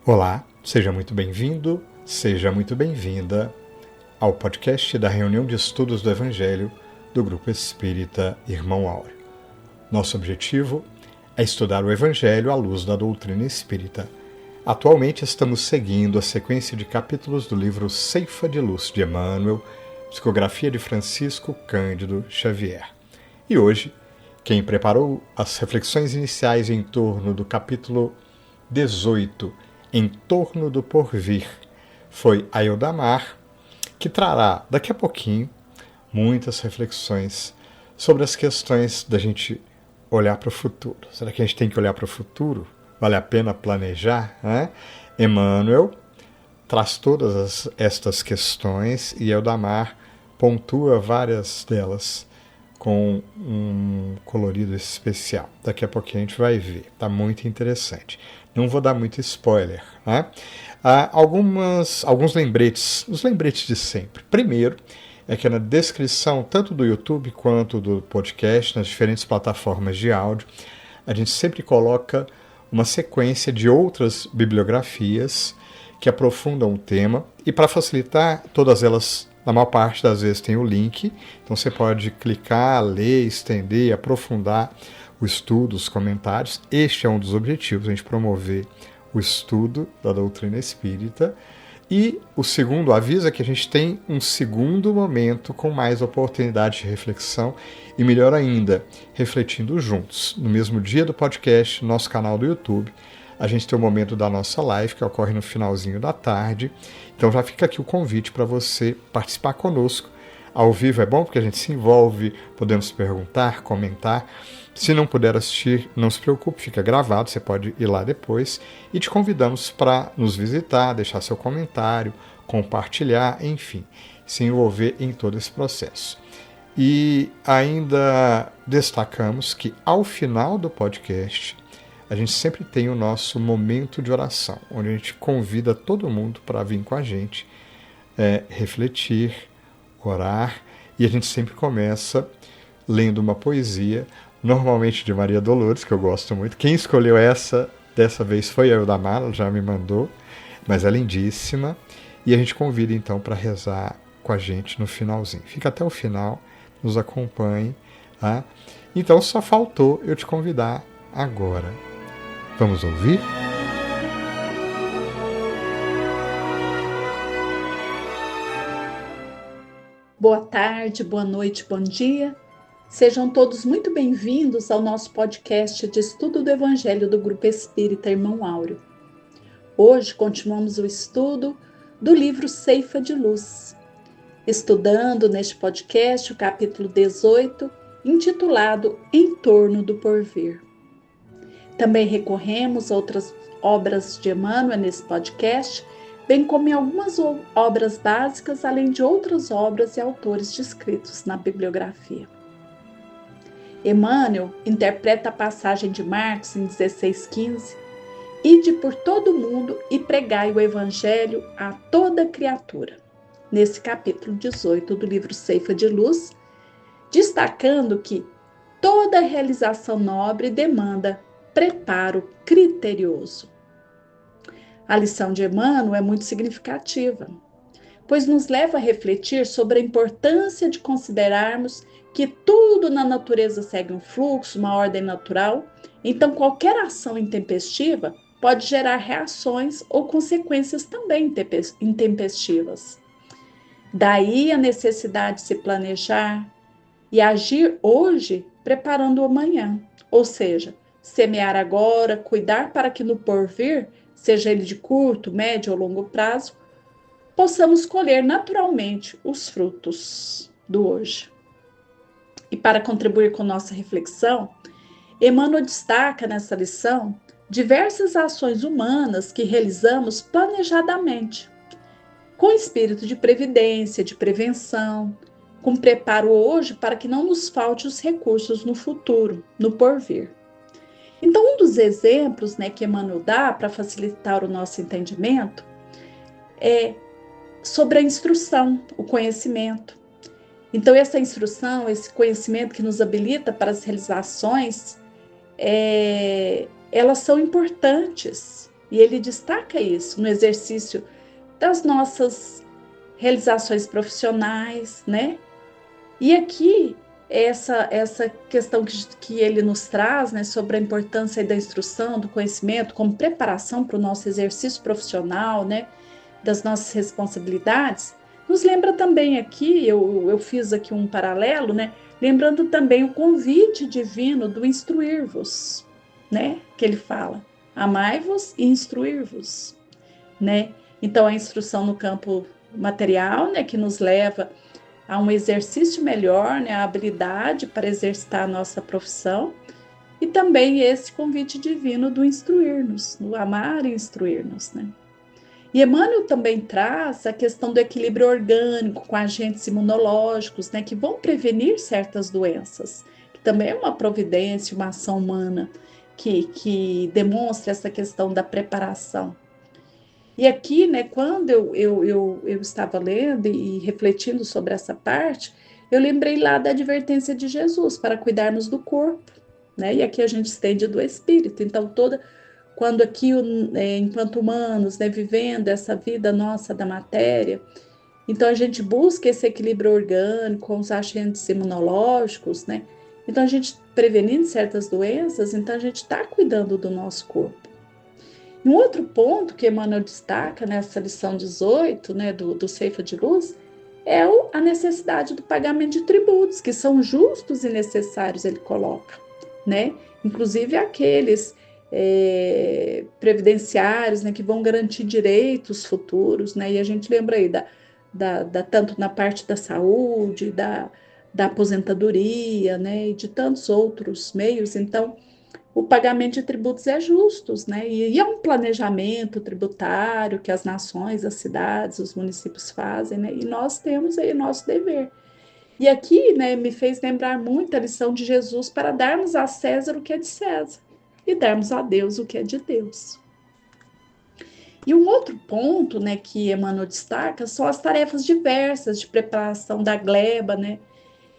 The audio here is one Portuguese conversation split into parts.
Olá, seja muito bem-vindo, seja muito bem-vinda ao podcast da reunião de estudos do Evangelho do Grupo Espírita Irmão Áureo. Nosso objetivo é estudar o Evangelho à luz da doutrina espírita. Atualmente estamos seguindo a sequência de capítulos do livro Ceifa de Luz de Emmanuel, psicografia de Francisco Cândido Xavier. E hoje, quem preparou as reflexões iniciais em torno do capítulo 18, em torno do porvir, foi a Eudamar, que trará daqui a pouquinho muitas reflexões sobre as questões da gente olhar para o futuro. Será que a gente tem que olhar para o futuro? Vale a pena planejar? Emmanuel traz todas estas questões e Eudamar pontua várias delas com um colorido especial. Daqui a pouquinho a gente vai ver. Está muito interessante. Não vou dar muito spoiler. Alguns lembretes, os lembretes de sempre. Primeiro, é que na descrição, tanto do YouTube quanto do podcast, nas diferentes plataformas de áudio, a gente sempre coloca uma sequência de outras bibliografias que aprofundam o tema. E para facilitar, todas elas, na maior parte das vezes, tem o link. Então você pode clicar, ler, estender, aprofundar o estudo, os comentários. Este é um dos objetivos, a gente promover o estudo da doutrina espírita. E o segundo aviso é que a gente tem um segundo momento com mais oportunidade de reflexão e, melhor ainda, refletindo juntos. No mesmo dia do podcast, no nosso canal do YouTube, a gente tem o momento da nossa live, que ocorre no finalzinho da tarde. Então já fica aqui o convite para você participar conosco. Ao vivo é bom porque a gente se envolve, podemos perguntar, comentar. Se não puder assistir, não se preocupe, fica gravado, você pode ir lá depois. E te convidamos para nos visitar, deixar seu comentário, compartilhar, enfim, se envolver em todo esse processo. E ainda destacamos que ao final do podcast, a gente sempre tem o nosso momento de oração, onde a gente convida todo mundo para vir com a gente, refletir, orar, e a gente sempre começa lendo uma poesia, normalmente de Maria Dolores, que eu gosto muito. Quem escolheu essa, dessa vez, foi a Eudamar, ela já me mandou, mas é lindíssima, e a gente convida então para rezar com a gente no finalzinho. Fica até o final, nos acompanhe, tá? Então só faltou eu te convidar agora. Vamos ouvir? Boa tarde, boa noite, bom dia. Sejam todos muito bem-vindos ao nosso podcast de estudo do Evangelho do Grupo Espírita Irmão Áureo. Hoje continuamos o estudo do livro Ceifa de Luz, estudando neste podcast o capítulo 18, intitulado Em torno do porvir. Também recorremos a outras obras de Emmanuel nesse podcast, bem como em algumas obras básicas, além de outras obras e autores descritos na bibliografia. Emmanuel interpreta a passagem de Marcos em 16,15: Ide por todo o mundo e pregai o Evangelho a toda criatura, nesse capítulo 18 do livro Ceifa de Luz, destacando que toda realização nobre demanda preparo criterioso. A lição de Emmanuel é muito significativa, pois nos leva a refletir sobre a importância de considerarmos que tudo na natureza segue um fluxo, uma ordem natural, então qualquer ação intempestiva pode gerar reações ou consequências também intempestivas. Daí a necessidade de se planejar e agir hoje preparando o amanhã, ou seja, semear agora, cuidar para que no porvir, seja ele de curto, médio ou longo prazo, possamos colher naturalmente os frutos do hoje. E para contribuir com nossa reflexão, Emmanuel destaca nessa lição diversas ações humanas que realizamos planejadamente, com espírito de previdência, de prevenção, com preparo hoje para que não nos falte os recursos no futuro, no porvir. Então, um dos exemplos que Emmanuel dá para facilitar o nosso entendimento é sobre a instrução, o conhecimento. Então, essa instrução, esse conhecimento que nos habilita para as realizações, elas são importantes E ele destaca isso no exercício das nossas realizações profissionais, né? E aqui, essa questão que ele nos traz, né, sobre a importância da instrução, do conhecimento, como preparação para o nosso exercício profissional, né, das nossas responsabilidades, nos lembra também aqui, eu fiz aqui um paralelo, né, lembrando também o convite divino do instruir-vos, né, que ele fala, amai-vos e instruir-vos, né. Então, a instrução no campo material, né, que nos leva a um exercício melhor, né, a habilidade para exercitar a nossa profissão, e também esse convite divino do instruir-nos, do amar e instruir-nos, né. E Emmanuel também traz a questão do equilíbrio orgânico com agentes imunológicos, né, que vão prevenir certas doenças, que também é uma providência, uma ação humana que demonstra essa questão da preparação. E aqui, né, quando eu estava lendo e refletindo sobre essa parte, eu lembrei lá da advertência de Jesus para cuidarmos do corpo, né? E aqui a gente estende do espírito. Então, quando aqui, enquanto humanos, né, vivendo essa vida nossa da matéria, então a gente busca esse equilíbrio orgânico com os agentes imunológicos, né? Então, a gente prevenindo certas doenças, então a gente está cuidando do nosso corpo. E um outro ponto que Emmanuel destaca nessa lição 18, né, do Ceifa de Luz, é a necessidade do pagamento de tributos, que são justos e necessários, ele coloca, né? Inclusive aqueles previdenciários, né, que vão garantir direitos futuros, né? E a gente lembra aí tanto na parte da saúde, da aposentadoria, né, e de tantos outros meios. Então, o pagamento de tributos é justos, né? E é um planejamento tributário que as nações, as cidades, os municípios fazem, né? E nós temos aí nosso dever. E aqui, né, me fez lembrar muito a lição de Jesus para darmos a César o que é de César e darmos a Deus o que é de Deus. E um outro ponto, né, que Emmanuel destaca são as tarefas diversas de preparação da gleba, né?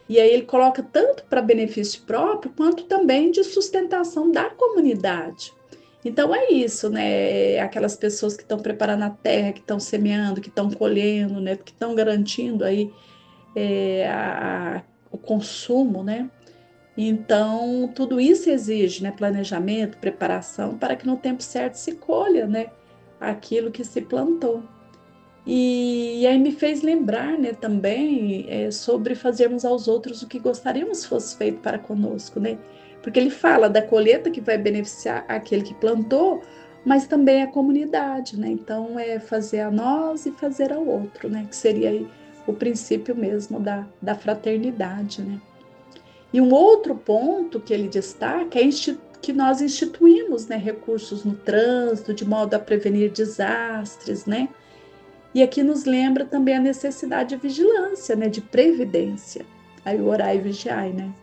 E aí ele coloca tanto para benefício próprio, quanto também de sustentação da comunidade. Então é isso, né? Aquelas pessoas que estão preparando a terra, que estão semeando, que estão colhendo, né? Que estão garantindo aí o consumo, né? Então, tudo isso exige, né, planejamento, preparação, para que no tempo certo se colha, né, aquilo que se plantou. E aí me fez lembrar, né, também sobre fazermos aos outros o que gostaríamos fosse feito para conosco, né? Porque ele fala da colheita que vai beneficiar aquele que plantou, mas também a comunidade, né? Então é fazer a nós e fazer ao outro, né? Que seria aí o princípio mesmo da fraternidade, né? E um outro ponto que ele destaca é que nós instituímos, né, recursos no trânsito de modo a prevenir desastres, né? E aqui nos lembra também a necessidade de vigilância, né, de previdência. Aí o orai e vigiai, né?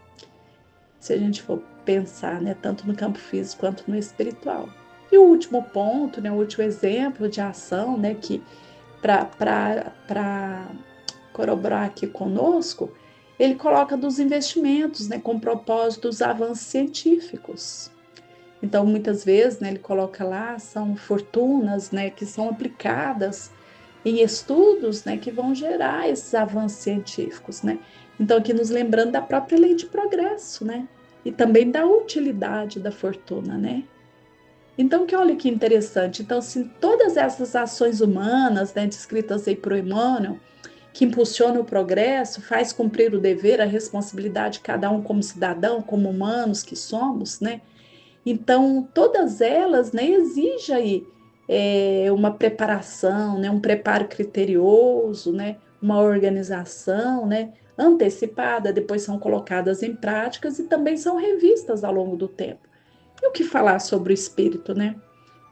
Se a gente for pensar, né, tanto no campo físico quanto no espiritual. E o último ponto, né, o último exemplo de ação, né, que para corroborar aqui conosco, ele coloca dos investimentos, né, com propósito dos avanços científicos. Então, muitas vezes, né, ele coloca lá, são fortunas, né, que são aplicadas em estudos, né, que vão gerar esses avanços científicos, né? Então, aqui nos lembrando da própria lei de progresso, né? E também da utilidade da fortuna, né? Então, que olha que interessante. Então, se todas essas ações humanas, né, descritas aí por Emmanuel, que impulsionam o progresso, faz cumprir o dever, a responsabilidade de cada um como cidadão, como humanos que somos, né? Então, todas elas, né, exigem aí uma preparação, né, um preparo criterioso, né, uma organização, né, antecipada, depois são colocadas em práticas e também são revistas ao longo do tempo. E o que falar sobre o espírito, né?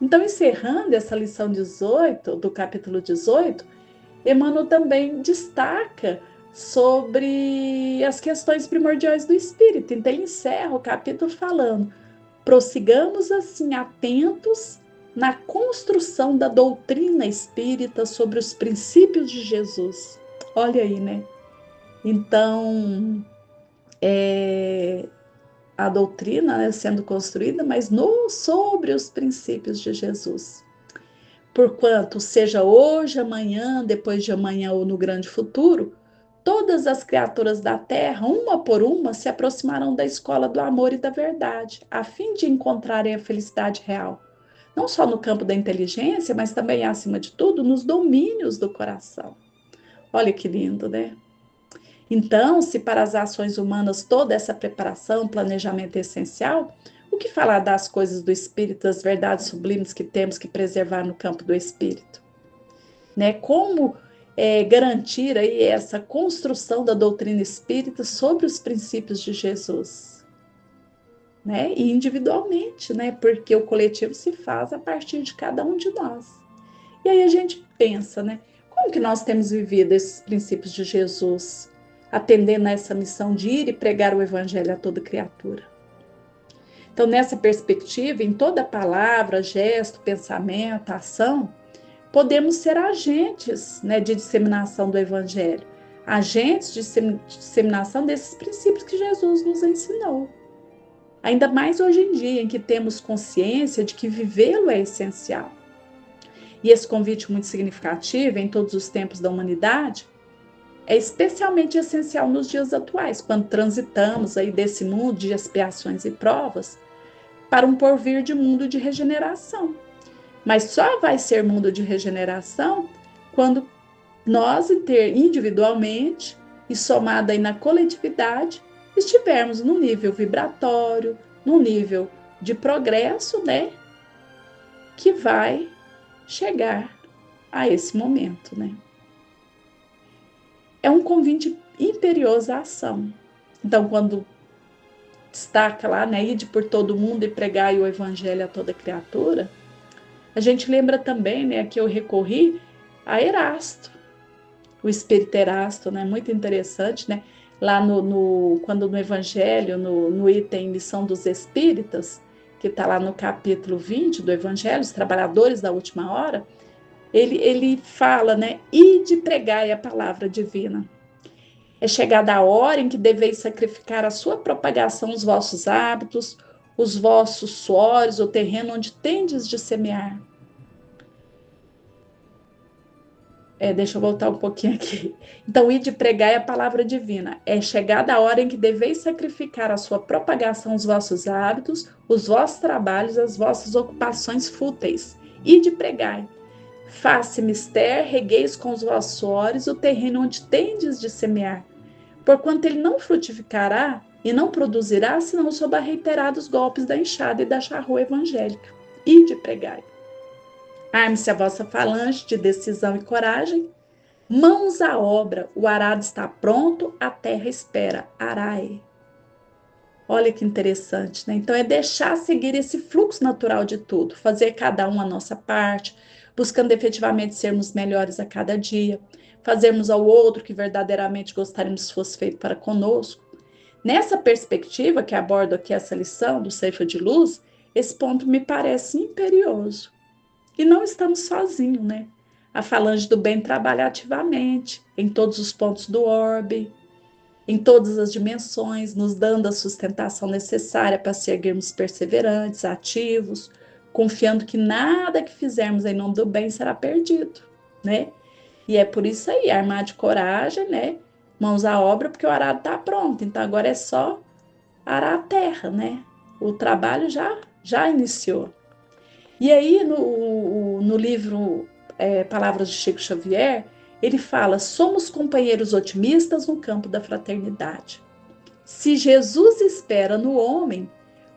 Então, encerrando essa lição 18, do capítulo 18, Emmanuel também destaca sobre as questões primordiais do espírito. Então, ele encerra o capítulo falando: prossigamos assim atentos na construção da doutrina espírita sobre os princípios de Jesus. Olha aí, né? Então, a doutrina, né, sendo construída, mas sobre os princípios de Jesus. Porquanto, seja hoje, amanhã, depois de amanhã ou no grande futuro, todas as criaturas da terra, uma por uma, se aproximarão da escola do amor e da verdade, a fim de encontrarem a felicidade real. Não só no campo da inteligência, mas também, acima de tudo, nos domínios do coração. Olha que lindo, né? Então, se para as ações humanas toda essa preparação, planejamento é essencial, o que falar das coisas do espírito, das verdades sublimes que temos que preservar no campo do espírito? Né? Como garantir aí essa construção da doutrina espírita sobre os princípios de Jesus? Né? E individualmente, né? Porque o coletivo se faz a partir de cada um de nós. E aí a gente pensa, né? Como que nós temos vivido esses princípios de Jesus, atendendo a essa missão de ir e pregar o evangelho a toda criatura? Então, nessa perspectiva, em toda palavra, gesto, pensamento, ação, podemos ser agentes, né, de disseminação do evangelho, agentes de disseminação desses princípios que Jesus nos ensinou. Ainda mais hoje em dia, em que temos consciência de que vivê-lo é essencial. E esse convite muito significativo em todos os tempos da humanidade é especialmente essencial nos dias atuais, quando transitamos aí desse mundo de expiações e provas para um porvir de mundo de regeneração. Mas só vai ser mundo de regeneração quando nós, individualmente e somado aí na coletividade, estivermos no nível vibratório, no nível de progresso, né, que vai chegar a esse momento, né? É um convite imperioso à ação. Então, quando destaca lá, né, ide por todo mundo e pregai o evangelho a toda criatura, a gente lembra também, né, que eu recorri a Erasto, o espírito Erasto, né, muito interessante, né, lá quando no evangelho, no item Missão dos Espíritas, que está lá no capítulo 20 do evangelho, os trabalhadores da última hora, ele fala, né, ide pregai a palavra divina. É chegada a hora em que deveis sacrificar a sua propagação, os vossos hábitos, os vossos suores, o terreno onde tendes de semear. Deixa eu voltar um pouquinho aqui. Então, ide pregai a palavra divina. É chegada a hora em que deveis sacrificar a sua propagação, os vossos hábitos, os vossos trabalhos, as vossas ocupações fúteis. Ide pregai. Faça mister, regueis com os vossos suores o terreno onde tendes de semear, porquanto ele não frutificará e não produzirá, senão sob a reiterados golpes da enxada e da charrua evangélica. Ide pregai. Arme-se a vossa falange de decisão e coragem, mãos à obra, o arado está pronto, a terra espera, arai. Olha que interessante, né? Então é deixar seguir esse fluxo natural de tudo, fazer cada um a nossa parte, buscando efetivamente sermos melhores a cada dia, fazermos ao outro que verdadeiramente gostaríamos que fosse feito para conosco. Nessa perspectiva que abordo aqui essa lição do Ceifa de Luz, esse ponto me parece imperioso. E não estamos sozinhos, né? A falange do bem trabalha ativamente em todos os pontos do orbe, em todas as dimensões, nos dando a sustentação necessária para seguirmos perseverantes, ativos, confiando que nada que fizermos em nome do bem será perdido, né? E é por isso aí, armar de coragem, né? Mãos à obra, porque o arado está pronto. Então agora é só arar a terra, né? O trabalho já iniciou. E aí, no livro Palavras de Chico Xavier, ele fala: somos companheiros otimistas no campo da fraternidade. Se Jesus espera no homem,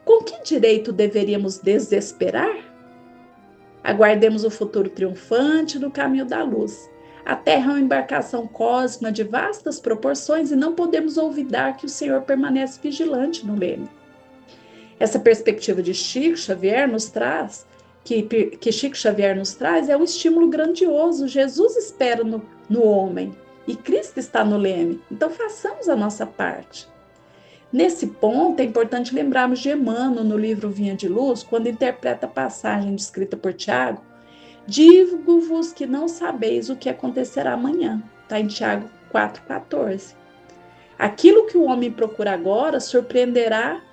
com que direito deveríamos desesperar? Aguardemos o futuro triunfante no caminho da luz. A Terra é uma embarcação cósmica de vastas proporções e não podemos olvidar que o Senhor permanece vigilante no leme. Essa perspectiva de Chico Xavier nos traz que Chico Xavier nos traz é um estímulo grandioso. Jesus espera no homem e Cristo está no leme. Então façamos a nossa parte. Nesse ponto é importante lembrarmos de Emmanuel no livro Vinha de Luz, quando interpreta a passagem descrita por Tiago: digo-vos que não sabeis o que acontecerá amanhã. Está em Tiago 4,14. Aquilo que o homem procura agora surpreenderá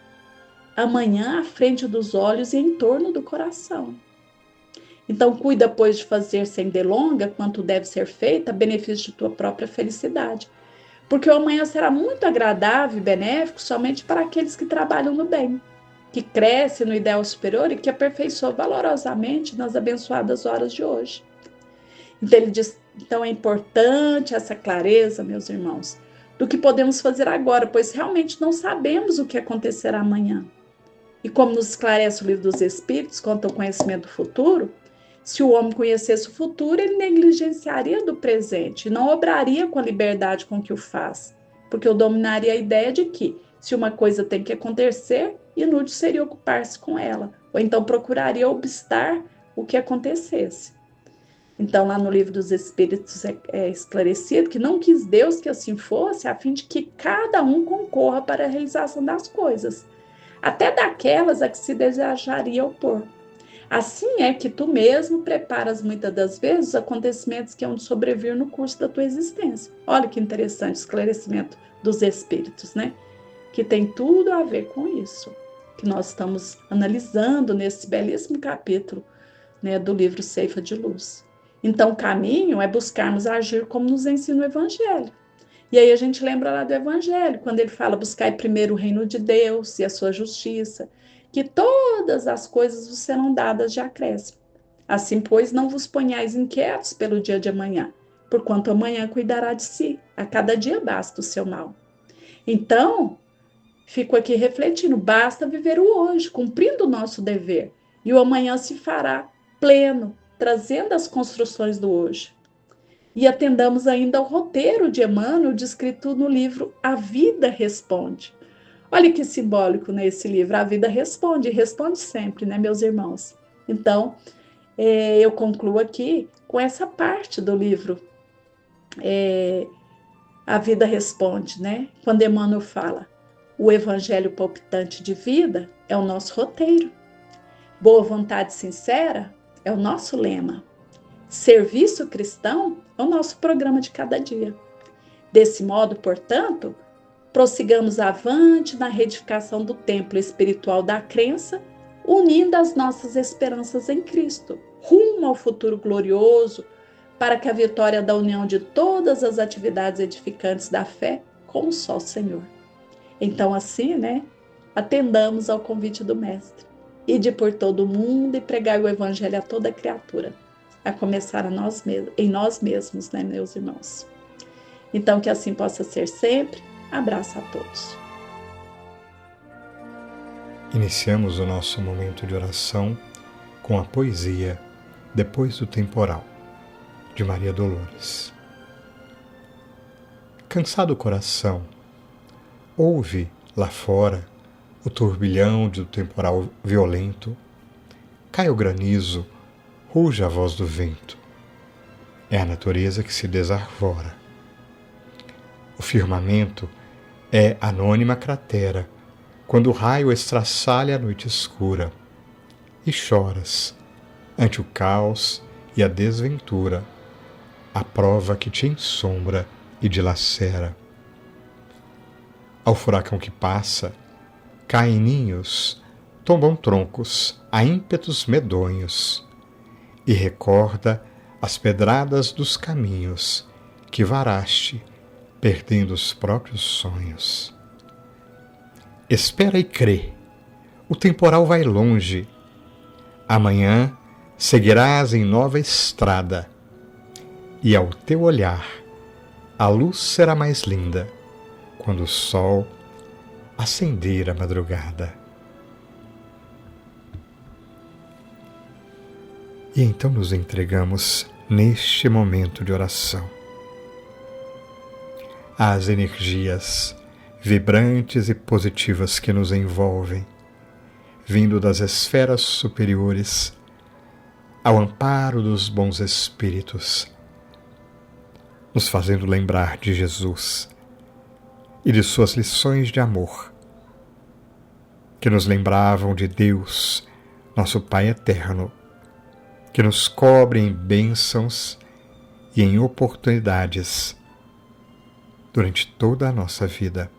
amanhã à frente dos olhos e em torno do coração. Então, cuida, pois, de fazer sem delonga quanto deve ser feito, a benefício de tua própria felicidade. Porque o amanhã será muito agradável e benéfico somente para aqueles que trabalham no bem, que crescem no ideal superior e que aperfeiçoam valorosamente nas abençoadas horas de hoje. Então, ele diz, então é importante essa clareza, meus irmãos, do que podemos fazer agora, pois realmente não sabemos o que acontecerá amanhã. E como nos esclarece o livro dos Espíritos, quanto ao conhecimento do futuro, se o homem conhecesse o futuro, ele negligenciaria do presente e não obraria com a liberdade com que o faz, porque eu dominaria a ideia de que, se uma coisa tem que acontecer, inútil seria ocupar-se com ela, ou então procuraria obstar o que acontecesse. Então, lá no livro dos Espíritos é esclarecido que não quis Deus que assim fosse, a fim de que cada um concorra para a realização das coisas, até daquelas a que se desejaria opor. Assim é que tu mesmo preparas muitas das vezes os acontecimentos que hão de sobrevir no curso da tua existência. Olha que interessante o esclarecimento dos Espíritos, né? Que tem tudo a ver com isso, que nós estamos analisando nesse belíssimo capítulo, né, do livro Ceifa de Luz. Então, o caminho é buscarmos agir como nos ensina o Evangelho. E aí a gente lembra lá do Evangelho, quando ele fala buscar primeiro o reino de Deus e a sua justiça, que todas as coisas vos serão dadas de acréscimo. Assim, pois, não vos ponhais inquietos pelo dia de amanhã, porquanto amanhã cuidará de si, a cada dia basta o seu mal. Então, fico aqui refletindo, basta viver o hoje, cumprindo o nosso dever, e o amanhã se fará pleno, trazendo as construções do hoje. E atendamos ainda ao roteiro de Emmanuel, descrito no livro A Vida Responde. Olha que simbólico nesse livro, a vida responde, e responde sempre, né, meus irmãos? Então, eu concluo aqui com essa parte do livro, A Vida Responde, né? Quando Emmanuel fala, o evangelho palpitante de vida é o nosso roteiro. Boa vontade sincera é o nosso lema. Serviço cristão é o nosso programa de cada dia. Desse modo, portanto, prossigamos avante na reedificação do templo espiritual da crença, unindo as nossas esperanças em Cristo, rumo ao futuro glorioso, para que a vitória da união de todas as atividades edificantes da fé com o só Senhor. Então, assim, né, atendamos ao convite do Mestre, ide por todo o mundo e pregai o Evangelho a toda criatura, a começar em nós mesmos, né, meus irmãos? Então, que assim possa ser sempre. Abraço a todos. Iniciamos o nosso momento de oração com a poesia Depois do Temporal, de Maria Dolores. Cansado o coração, ouve lá fora o turbilhão do temporal violento, cai o granizo, ruge a voz do vento. É a natureza que se desarvora. O firmamento é anônima cratera, quando o raio estraçalha a noite escura, e choras ante o caos e a desventura, a prova que te ensombra e dilacera. Ao furacão que passa, caem ninhos, tombam troncos a ímpetos medonhos, e recorda as pedradas dos caminhos que varaste, perdendo os próprios sonhos. Espera e crê, o temporal vai longe. Amanhã seguirás em nova estrada, e ao teu olhar a luz será mais linda, quando o sol acender a madrugada. E então nos entregamos neste momento de oração às energias vibrantes e positivas que nos envolvem, vindo das esferas superiores, ao amparo dos bons espíritos, nos fazendo lembrar de Jesus e de suas lições de amor, que nos lembravam de Deus, nosso Pai eterno, que nos cobre em bênçãos e em oportunidades durante toda a nossa vida,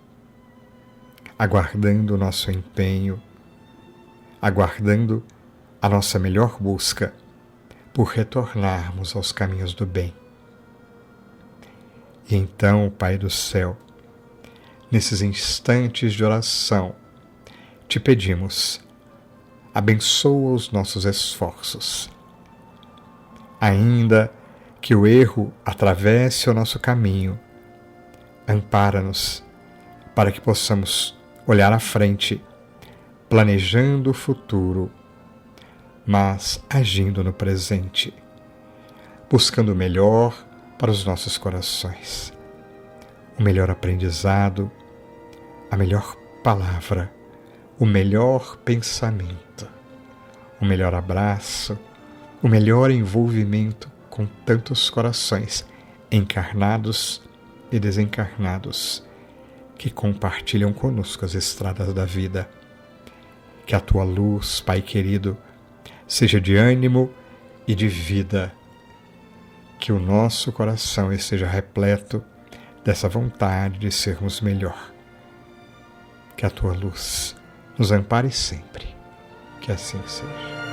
aguardando o nosso empenho, aguardando a nossa melhor busca por retornarmos aos caminhos do bem. E então, Pai do céu, nesses instantes de oração, te pedimos, abençoa os nossos esforços. Ainda que o erro atravesse o nosso caminho, ampara-nos para que possamos olhar à frente, planejando o futuro, mas agindo no presente, buscando o melhor para os nossos corações, o melhor aprendizado, a melhor palavra, o melhor pensamento, o melhor abraço, o melhor envolvimento com tantos corações encarnados e desencarnados que compartilham conosco as estradas da vida. Que a tua luz, Pai querido, seja de ânimo e de vida. Que o nosso coração esteja repleto dessa vontade de sermos melhor. Que a tua luz nos ampare sempre. Que assim seja.